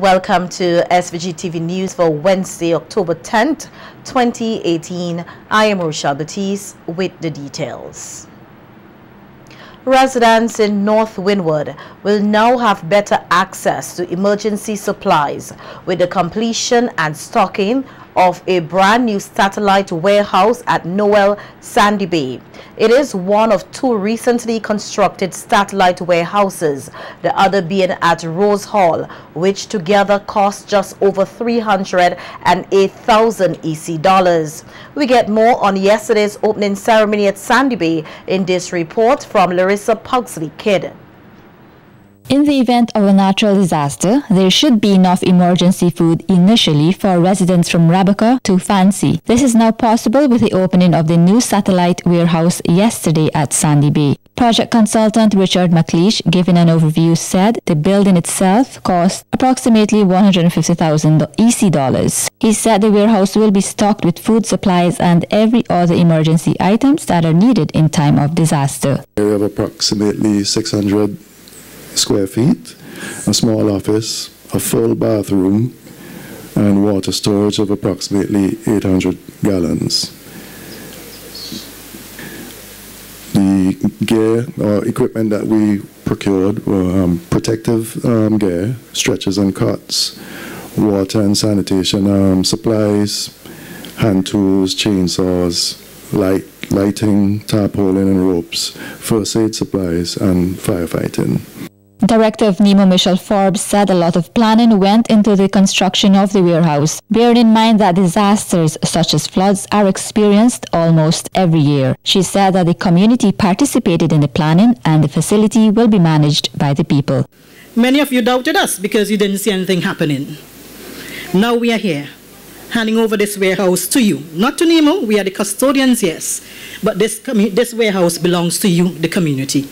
Welcome to SVG-TV News for Wednesday, October 10th, 2018. I am Rochelle Batiste with the details. Residents in North Windward will now have better access to emergency supplies with the completion and stocking of a brand new satellite warehouse at Noel Sandy Bay. It is one of two recently constructed satellite warehouses, the other being at Rose Hall, which together cost just over $308,000 EC dollars. We get more on yesterday's opening ceremony at Sandy Bay in this report from Larissa Pugsley-Kidd. In the event of a natural disaster, there should be enough emergency food initially for residents from Rebecca to Fancy. This is now possible with the opening of the new satellite warehouse yesterday at Sandy Bay. Project consultant Richard McLeish, giving an overview, said the building itself cost approximately $150,000 EC dollars. He said the warehouse will be stocked with food supplies and every other emergency items that are needed in time of disaster. We have approximately 600 square feet, a small office, a full bathroom, and water storage of approximately 800 gallons. The gear or equipment that we procured were protective gear, stretchers and cots, water and sanitation supplies, hand tools, chainsaws, lighting, tarpaulin and ropes, first aid supplies, and firefighting. Director of NEMO Michelle Forbes said a lot of planning went into the construction of the warehouse, bearing in mind that disasters such as floods are experienced almost every year. She said that the community participated in the planning and the facility will be managed by the people. Many of you doubted us because you didn't see anything happening. Now we are here, handing over this warehouse to you. Not to NEMO, we are the custodians, yes, but this warehouse belongs to you, the community.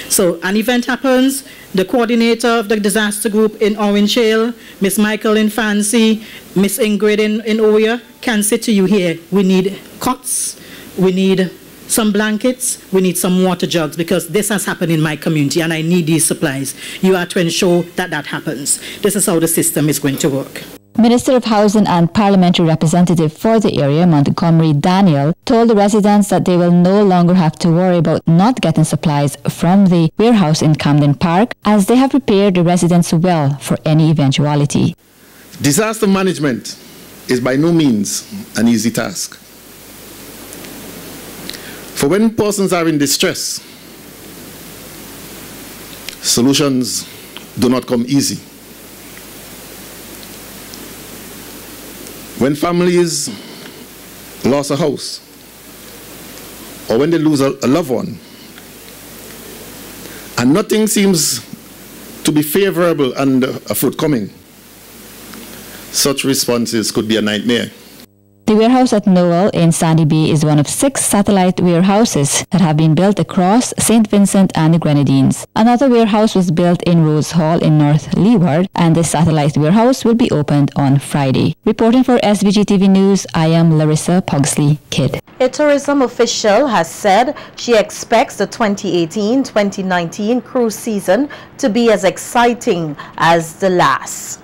So an event happens, the coordinator of the disaster group in Orange Hill, Miss Michael in Fancy, Miss Ingrid in Oya, can say to you here, we need cots, we need some blankets, we need some water jugs, because this has happened in my community and I need these supplies. You are to ensure that that happens. This is how the system is going to work. Minister of Housing and Parliamentary Representative for the area, Montgomery Daniel, told the residents that they will no longer have to worry about not getting supplies from the warehouse in Camden Park, as they have prepared the residents well for any eventuality. Disaster management is by no means an easy task. For when persons are in distress, solutions do not come easy. When families lose a house, or when they lose a loved one, and nothing seems to be favorable and forthcoming, such responses could be a nightmare. The warehouse at Noel in Sandy Bay is one of 6 satellite warehouses that have been built across St. Vincent and the Grenadines. Another warehouse was built in Rose Hall in North Leeward, and the satellite warehouse will be opened on Friday. Reporting for SVG-TV News, I am Larissa Pugsley-Kidd. A tourism official has said she expects the 2018-2019 cruise season to be as exciting as the last.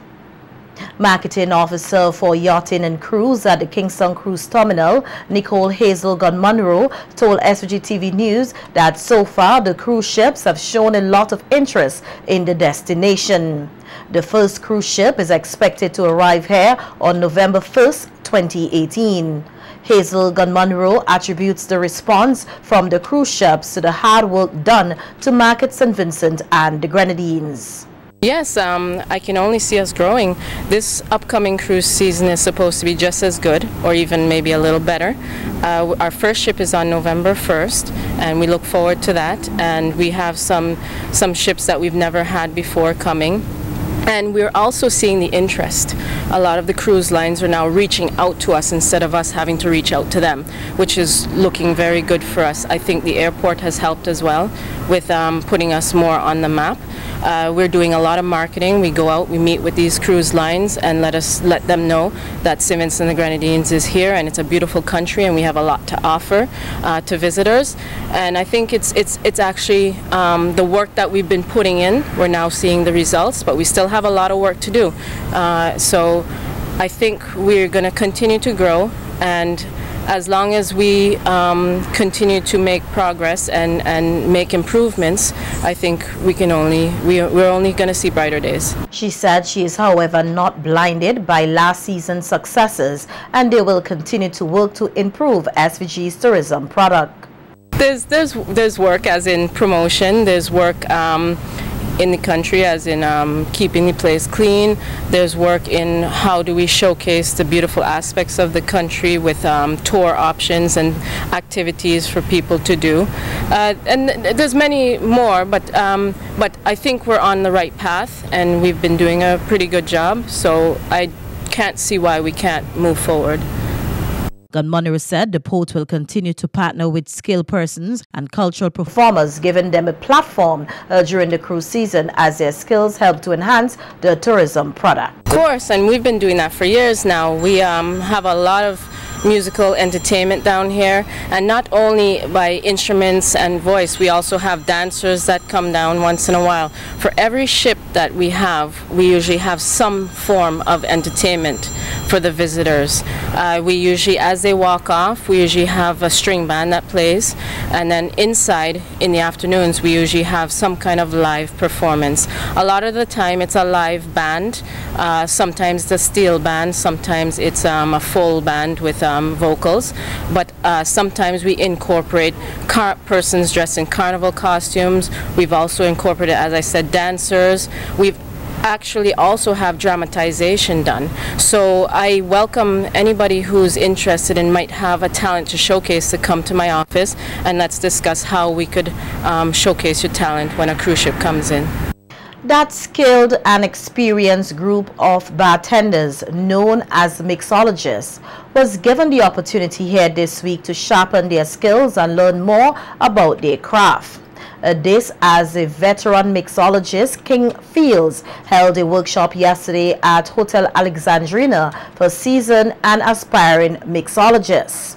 Marketing Officer for Yachting and Cruise at the Kingston Cruise Terminal, Nicole Hazel Gunn-Munro, told SVG-TV News that so far the cruise ships have shown a lot of interest in the destination. The first cruise ship is expected to arrive here on November 1st, 2018. Hazel Gunn-Munro attributes the response from the cruise ships to the hard work done to market St. Vincent and the Grenadines. Yes, I can only see us growing. This upcoming cruise season is supposed to be just as good, or even maybe a little better. Our first ship is on November 1st, and we look forward to that. And we have some ships that we've never had before coming. And we're also seeing the interest. A lot of the cruise lines are now reaching out to us instead of us having to reach out to them, which is looking very good for us. I think the airport has helped as well with putting us more on the map. We're doing a lot of marketing. We go out, we meet with these cruise lines and let them know that St. Vincent and the Grenadines is here and it's a beautiful country and we have a lot to offer to visitors. And I think it's actually the work that we've been putting in, we're now seeing the results, but we still have have a lot of work to do. So I think we're going to continue to grow, and as long as we continue to make progress and make improvements, I think we're only going to see brighter days. She said she is, however, not blinded by last season's successes, and they will continue to work to improve SVG's tourism product. There's work as in promotion. There's work in the country as in keeping the place clean. There's work in how do we showcase the beautiful aspects of the country with tour options and activities for people to do. And there's many more, but I think we're on the right path, and we've been doing a pretty good job, so I can't see why we can't move forward. Monroe said the port will continue to partner with skilled persons and cultural performers, giving them a platform during the cruise season as their skills help to enhance the tourism product. Of course, and we've been doing that for years now. We have a lot of musical entertainment down here, and not only by instruments and voice, we also have dancers that come down once in a while. For every ship that we usually have some form of entertainment for the visitors. We usually, as they walk off, we usually have a string band that plays, and then inside in the afternoons we usually have some kind of live performance. A lot of the time it's a live band, sometimes the steel band, sometimes it's a full band with vocals, but sometimes we incorporate persons dressed in carnival costumes. We've also incorporated, as I said, dancers. We've actually also have dramatization done. So I welcome anybody who's interested and might have a talent to showcase to come to my office, and let's discuss how we could showcase your talent when a cruise ship comes in. That skilled and experienced group of bartenders, known as mixologists, was given the opportunity here this week to sharpen their skills and learn more about their craft. This as a veteran mixologist, King Fields held a workshop yesterday at Hotel Alexandrina for seasoned and aspiring mixologists.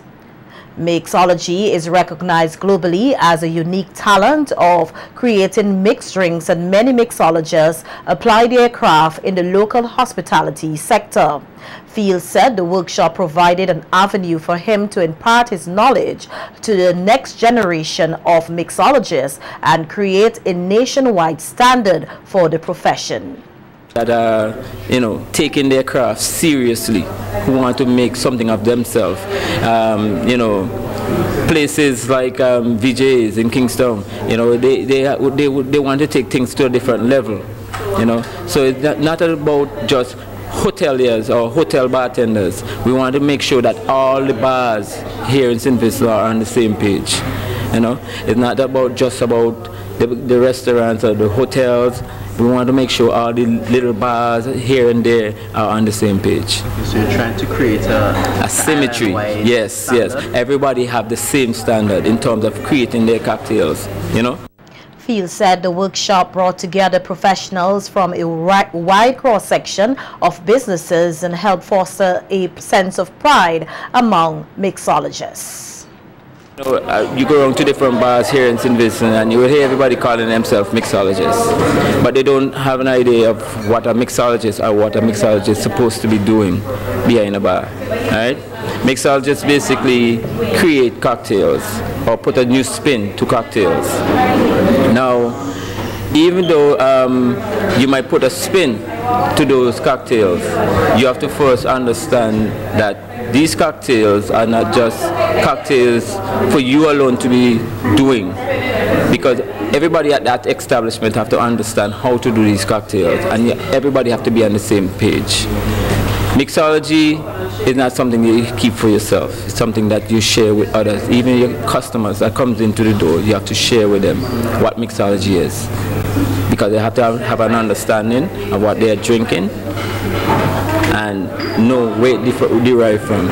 Mixology is recognized globally as a unique talent of creating mixed drinks, and many mixologists apply their craft in the local hospitality sector. Fields said the workshop provided an avenue for him to impart his knowledge to the next generation of mixologists and create a nationwide standard for the profession. That are, taking their craft seriously, who want to make something of themselves. Places like VJs in Kingston, they want to take things to a different level, So it's not about just hoteliers or hotel bartenders. We want to make sure that all the bars here in St. Vincent are on the same page. It's not about just about the restaurants or the hotels. We want to make sure all the little bars here and there are on the same page. So you're trying to create a symmetry. Yes, standard. Yes. Everybody have the same standard in terms of creating their cocktails, Fields said the workshop brought together professionals from a wide cross-section of businesses and helped foster a sense of pride among mixologists. You go around to different bars here in St. Vincent and you will hear everybody calling themselves mixologists, but they don't have an idea of what a mixologist or what a mixologist is supposed to be doing behind a bar. Right? Mixologists basically create cocktails or put a new spin to cocktails. Now, even though you might put a spin to those cocktails, you have to first understand that these cocktails are not just cocktails for you alone to be doing, because everybody at that establishment have to understand how to do these cocktails, and everybody have to be on the same page. Mixology is not something you keep for yourself. It's something that you share with others. Even your customers that comes into the door, you have to share with them what mixology is, because they have to have an understanding of what they are drinking and know where it derives from.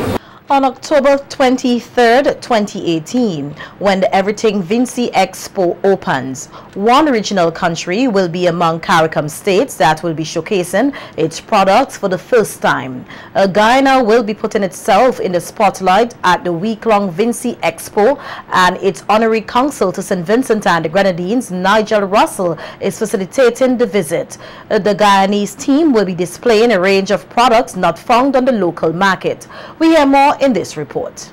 On October 23rd, 2018, when the Everything Vinci Expo opens, one regional country will be among CARICOM states that will be showcasing its products for the first time. Guyana will be putting itself in the spotlight at the week-long Vinci Expo, and its honorary consul to St. Vincent and the Grenadines, Nigel Russell, is facilitating the visit. The Guyanese team will be displaying a range of products not found on the local market. We hear more in this report.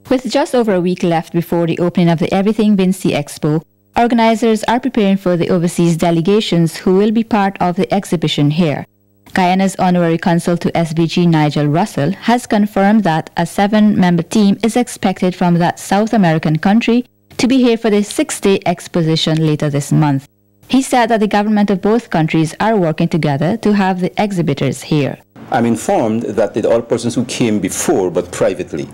With just over a week left before the opening of the Everything Vinci Expo, organizers are preparing for the overseas delegations who will be part of the exhibition here. Guyana's honorary consul to SVG, Nigel Russell, has confirmed that a 7-member team is expected from that South American country to be here for the 6-day exposition later this month. He said that the government of both countries are working together to have the exhibitors here. I'm informed that the all persons who came before, but privately.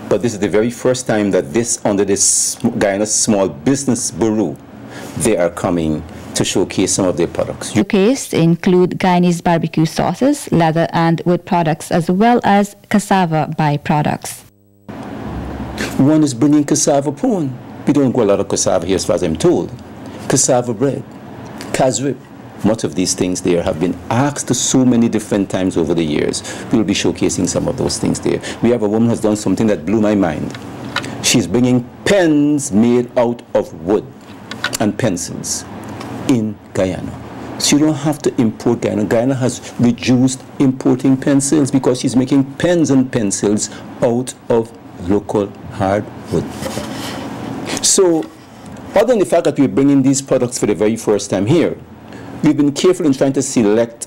But this is the very first time that under this Guyana Small Business Bureau, they are coming to showcase some of their products. Showcased include Guyanese barbecue sauces, leather and wood products, as well as cassava byproducts. One is bringing cassava pone. We don't grow a lot of cassava here as far as I'm told. Cassava bread, casrip. Much of these things there have been asked so many different times over the years. We'll be showcasing some of those things there. We have a woman who has done something that blew my mind. She's bringing pens made out of wood and pencils in Guyana. So you don't have to import Guyana. Guyana has reduced importing pencils because she's making pens and pencils out of local hardwood. So, other than the fact that we're bringing these products for the very first time here, we've been careful in trying to select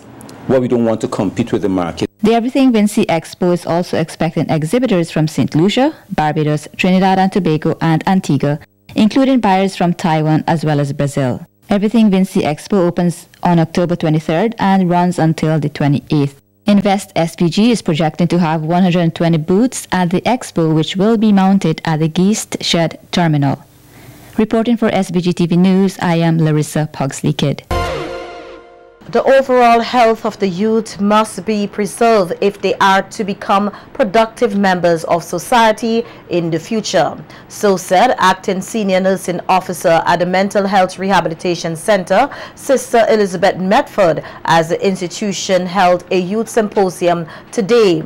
what we don't want to compete with the market. The Everything Vinci Expo is also expecting exhibitors from St. Lucia, Barbados, Trinidad and Tobago and Antigua, including buyers from Taiwan as well as Brazil. Everything Vinci Expo opens on October 23rd and runs until the 28th. Invest SVG is projecting to have 120 booths at the expo, which will be mounted at the Geest Shed Terminal. Reporting for SVG-TV News, I am Larissa Pugsley-Kidd. The overall health of the youth must be preserved if they are to become productive members of society in the future. So said Acting Senior Nursing Officer at the Mental Health Rehabilitation Center, Sister Elizabeth Medford, as the institution held a youth symposium today.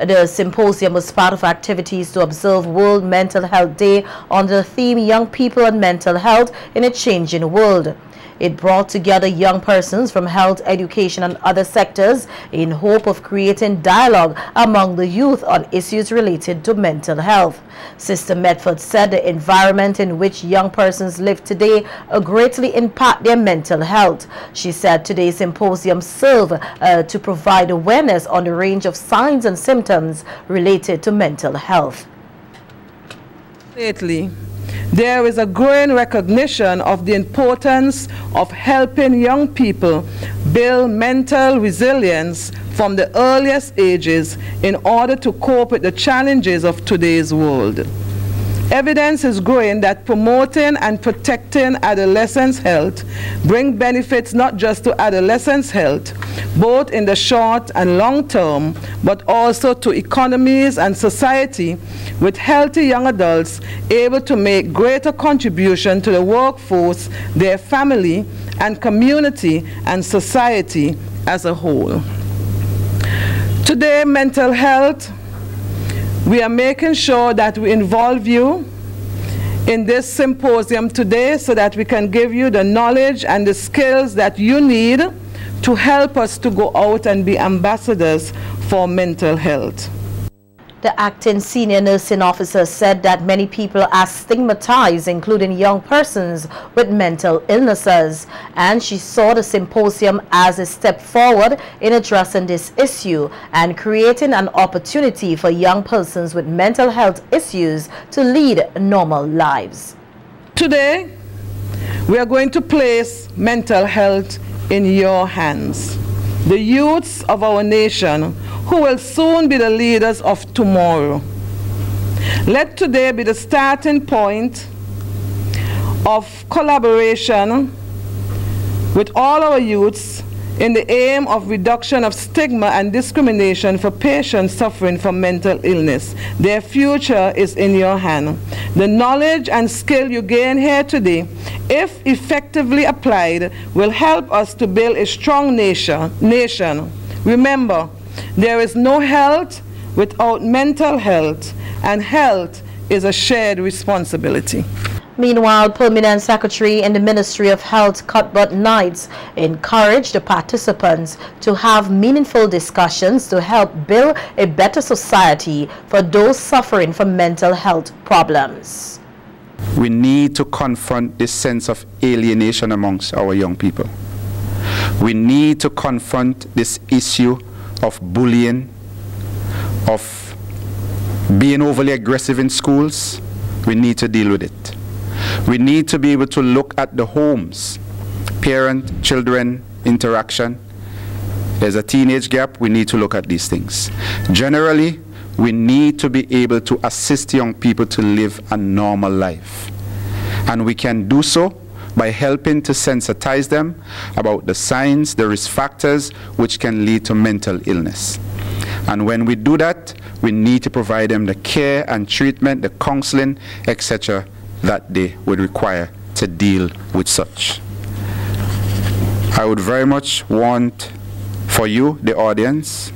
The symposium was part of activities to observe World Mental Health Day under the theme Young People and Mental Health in a Changing World. It brought together young persons from health, education and other sectors in hope of creating dialogue among the youth on issues related to mental health. Sister Medford said the environment in which young persons live today greatly impact their mental health. She said today's symposium served to provide awareness on the range of signs and symptoms related to mental health. Lately, there is a growing recognition of the importance of helping young people build mental resilience from the earliest ages in order to cope with the challenges of today's world. Evidence is growing that promoting and protecting adolescents' health bring benefits not just to adolescents' health, both in the short and long term, but also to economies and society, with healthy young adults able to make greater contribution to the workforce, their family, and community and society as a whole. Today, mental health, we are making sure that we involve you in this symposium today so that we can give you the knowledge and the skills that you need to help us to go out and be ambassadors for mental health. The acting senior nursing officer said that many people are stigmatized, including young persons with mental illnesses, and she saw the symposium as a step forward in addressing this issue and creating an opportunity for young persons with mental health issues to lead normal lives. Today, we are going to place mental health in your hands. The youths of our nation who will soon be the leaders of tomorrow. Let today be the starting point of collaboration with all our youths in the aim of reduction of stigma and discrimination for patients suffering from mental illness. Their future is in your hand. The knowledge and skill you gain here today, if effectively applied, will help us to build a strong nation. Remember, there is no health without mental health, and health is a shared responsibility. Meanwhile, Permanent Secretary in the Ministry of Health, Cuthbert, encouraged the participants to have meaningful discussions to help build a better society for those suffering from mental health problems. We need to confront this sense of alienation amongst our young people. We need to confront this issue of bullying, of being overly aggressive in schools. We need to deal with it. We need to be able to look at the homes, parent-children interaction. There's a teenage gap. We need to look at these things. Generally, we need to be able to assist young people to live a normal life. And we can do so by helping to sensitize them about the signs, the risk factors which can lead to mental illness. And when we do that, we need to provide them the care and treatment, the counseling, etc., that they would require to deal with such. I would very much want for you, the audience,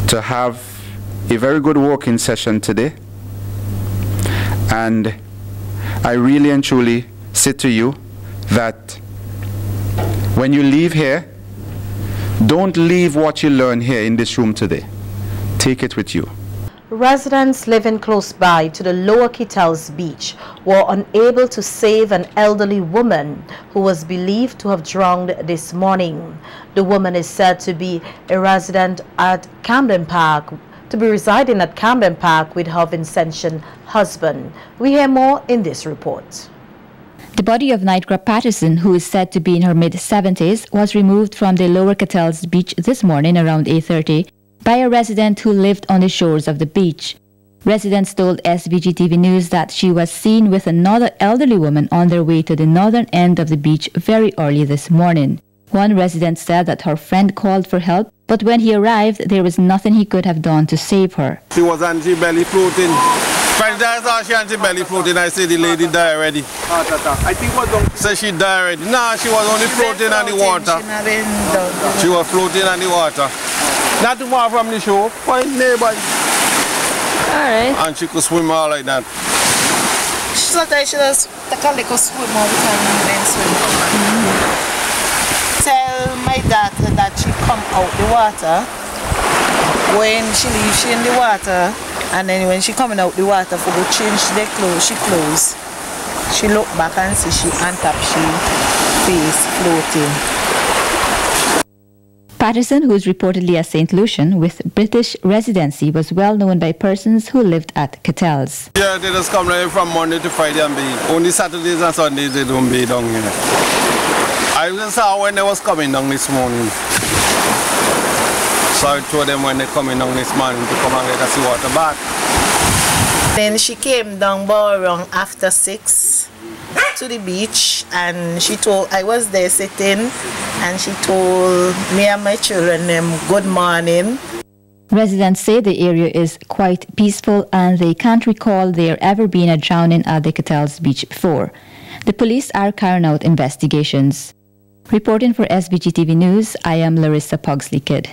to have a very good working session today. And I really and truly say to you that when you leave here, don't leave what you learn here in this room today. Take it with you. Residents living close by to the Lower Kettles beach were unable to save an elderly woman who was believed to have drowned this morning. The woman is said to be a resident at Camden Park, residing at Camden Park with her Vincentian husband. We hear more in this report. The body of Nightcrab Patterson, who is said to be in her mid-70s, was removed from the Lower Kettles beach this morning around 8:30 by a resident who lived on the shores of the beach. Residents told SVG-TV News that she was seen with another elderly woman on their way to the northern end of the beach very early this morning. One resident said that her friend called for help, but when he arrived, there was nothing he could have done to save her. She was anti-belly floating. When I saw she anti-belly floating, I said the lady died already. I think was on. So she died already. No, she was only floating on the water. She was floating on the water. Not too far from the shore, quite nearby. Alright. And she could swim all like that. Sometimes she does take a little swim all the time and then swim. Tell my daughter that she come out the water. When she leaves, she in the water. And then when she coming out the water for go change the clothes, she close. She look back and see she on top, she face floating. Patterson, who is reportedly a St. Lucian with British residency, was well known by persons who lived at Kettles. Yeah, they just come right from Monday to Friday and bathe. Only Saturdays and Sundays they don't bathe down here. I just saw when they was coming down this morning. So I told them when they coming down this morning to come and get a seawater bath. Then she came down around after 6 to the beach, and she told, I was there sitting, and she told me and my children good morning. Residents say the area is quite peaceful and they can't recall there ever being a drowning at the Kettles beach before. The police are carrying out investigations. Reporting for SVG-TV News, I am Larissa Pugsley Kidd.